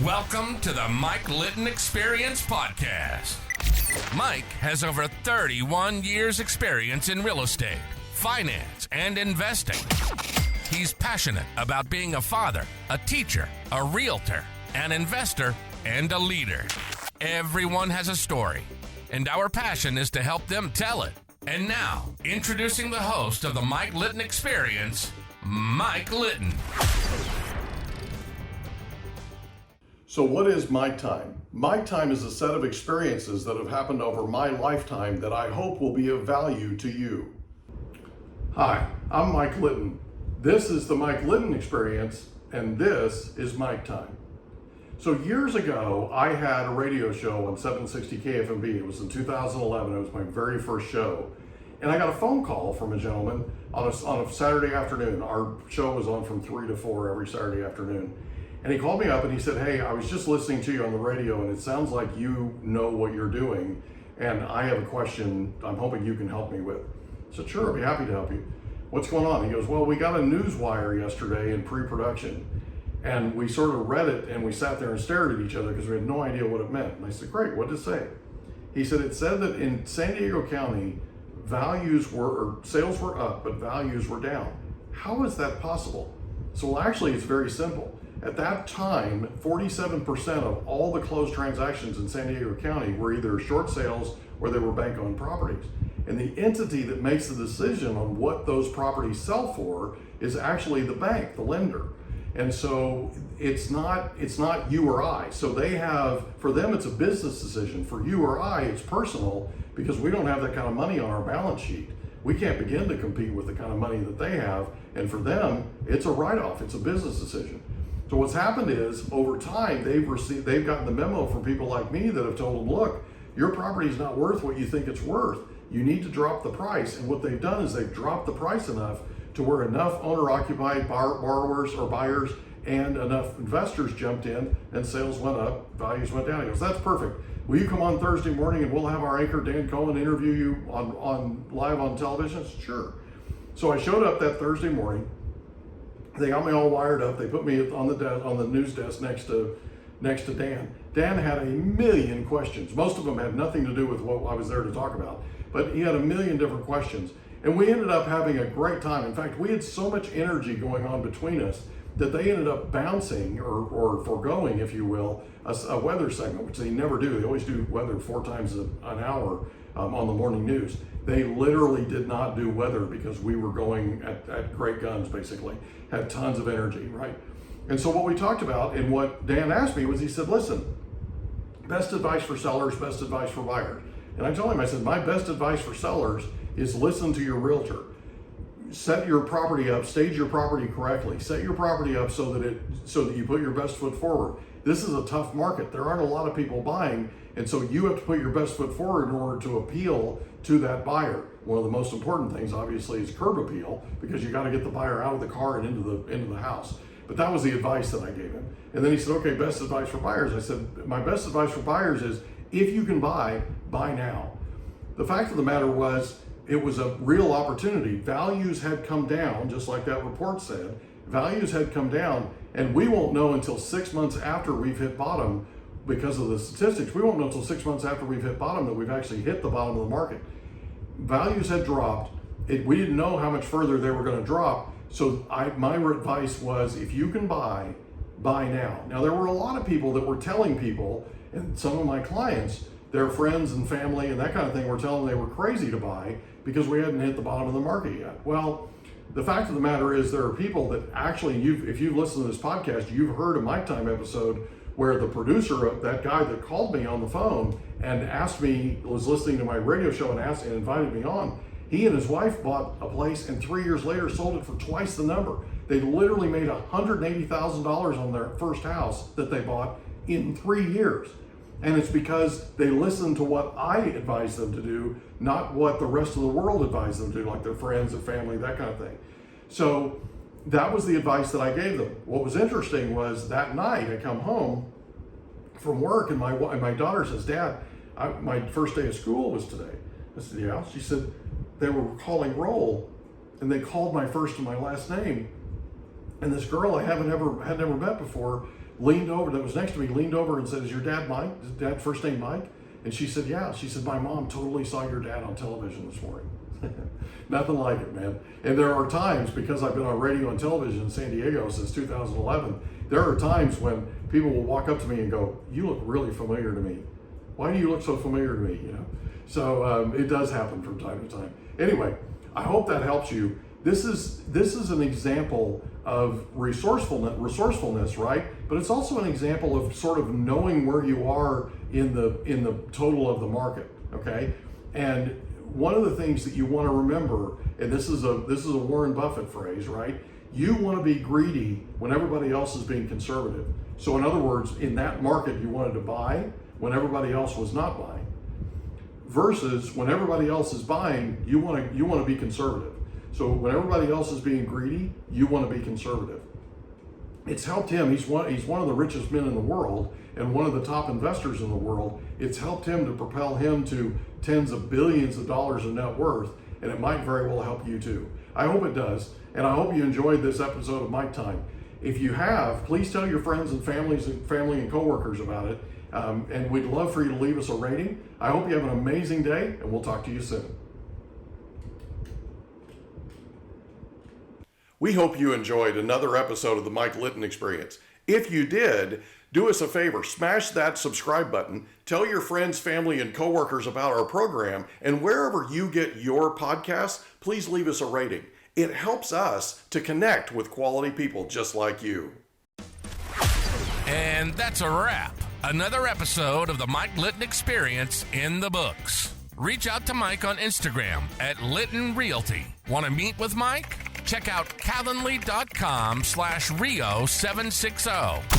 Welcome to the Mike Litton Experience Podcast. Mike has over 31 years experience in real estate, finance, and investing. He's passionate about being a father, a teacher, a realtor, an investor, and a leader. Everyone has a story, and our passion is to help them tell it. And now, introducing the host of the Mike Litton Experience, Mike Litton. So what is My Time? My Time is a set of experiences that have happened over my lifetime that I hope will be of value to you. Hi, I'm Mike Litton. This is the Mike Litton Experience, and this is My Time. So years ago, I had a radio show on 760 KFMB. It was in 2011. It was my very first show. And I got a phone call from a gentleman on a Saturday afternoon. Our show was on from 3 to 4 every Saturday afternoon. And he called me up and he said, "Hey, I was just listening to you on the radio and it sounds like you know what you're doing. And I have a question I'm hoping you can help me with." I said, "Sure, I'd be happy to help you. What's going on?" He goes, "Well, we got a news wire yesterday in pre-production. And we sort of read it and we sat there and stared at each other because we had no idea what it meant." And I said, "Great, what did it say?" He said, "It said that in San Diego County, sales were up, but values were down. How is that possible?" So well, actually, it's very simple. At that time, 47% of all the closed transactions in San Diego County were either short sales or they were bank-owned properties. And the entity that makes the decision on what those properties sell for is actually the bank, the lender. And so it's not you or I. So for them, it's a business decision. For you or I, it's personal because we don't have that kind of money on our balance sheet. We can't begin to compete with the kind of money that they have. And for them, it's a write-off. It's a business decision. So what's happened is over time, they've gotten the memo from people like me that have told them, "Look, your property is not worth what you think it's worth. You need to drop the price." And what they've done is they've dropped the price enough to where enough owner-occupied borrowers or buyers and enough investors jumped in and sales went up, values went down. He goes, "That's perfect. Will you come on Thursday morning and we'll have our anchor Dan Cohen interview you on live on television?" I said, "Sure." So I showed up that Thursday morning. They got me all wired up. They put me on the news desk next to Dan. Dan had a million questions. Most of them had nothing to do with what I was there to talk about, but he had a million different questions. And we ended up having a great time. In fact, we had so much energy going on between us that they ended up bouncing or foregoing, if you will, a weather segment, which they never do. They always do weather 4 times an hour on the morning news. They literally did not do weather because we were going at great guns, basically, had tons of energy, right? And so what we talked about and what Dan asked me was, he said, "Listen, best advice for sellers, best advice for buyers." And I told him, I said, "My best advice for sellers is listen to your realtor. Set your property up, stage your property correctly. Set your property up so that you put your best foot forward. This is a tough market. There aren't a lot of people buying, and so you have to put your best foot forward in order to appeal to that buyer." One of the most important things, obviously, is curb appeal, because you got to get the buyer out of the car and into the house. But that was the advice that I gave him. And then he said, "Okay, best advice for buyers." I said, "My best advice for buyers is if you can buy now." The fact of the matter was, it was a real opportunity. Values had come down, just like that report said. Values had come down, and we won't know until 6 months after we've hit bottom because of the statistics. We won't know until 6 months after we've hit bottom that we've actually hit the bottom of the market. Values had dropped. We didn't know how much further they were going to drop. So my advice was, if you can buy now. Now, there were a lot of people that were telling people, and some of my clients, their friends and family and that kind of thing, were telling them they were crazy to buy because we hadn't hit the bottom of the market yet. Well, the fact of the matter is there are people that actually, if you've listened to this podcast, you've heard a Mike Time episode where the producer, that guy that called me on the phone and asked me, was listening to my radio show and invited me on, he and his wife bought a place and 3 years later sold it for twice the number. They literally made $180,000 on their first house that they bought in 3 years. And it's because they listened to what I advised them to do, not what the rest of the world advised them to do, like their friends, their family, that kind of thing. So that was the advice that I gave them. What was interesting was that night I come home from work and my daughter says, "Dad, my first day of school was today." I said, "Yeah." She said, "They were calling roll and they called my first and my last name. And this girl I had never met before that was next to me leaned over and said, "Is your dad Mike? Is dad first name Mike?" And she said, "Yeah." She said, "My mom totally saw your dad on television this morning." Nothing like it, man. And there are times, because I've been on radio and television in San Diego since 2011, there are times when people will walk up to me and go, "You look really familiar to me. Why do you look so familiar to me?" So it does happen from time to time. Anyway, I hope that helps you. This is an example of resourcefulness, right? But it's also an example of sort of knowing where you are in the total of the market. Okay, and one of the things that you want to remember, and this is a Warren Buffett phrase, right? You want to be greedy when everybody else is being conservative. So in other words, in that market, you wanted to buy when everybody else was not buying. Versus when everybody else is buying, you want to be conservative. So when everybody else is being greedy, you want to be conservative. It's helped him. He's one of the richest men in the world and one of the top investors in the world. It's helped him to propel him to tens of billions of dollars in net worth, and it might very well help you too. I hope it does, and I hope you enjoyed this episode of Mike Time. If you have, please tell your friends and family and coworkers about it, and we'd love for you to leave us a rating. I hope you have an amazing day, and we'll talk to you soon. We hope you enjoyed another episode of the Mike Litton Experience. If you did, do us a favor, smash that subscribe button, tell your friends, family, and coworkers about our program, and wherever you get your podcasts, please leave us a rating. It helps us to connect with quality people just like you. And that's a wrap. Another episode of the Mike Litton Experience in the books. Reach out to Mike on Instagram at Litton Realty. Want to meet with Mike? Check out Calendly.com/Rio760.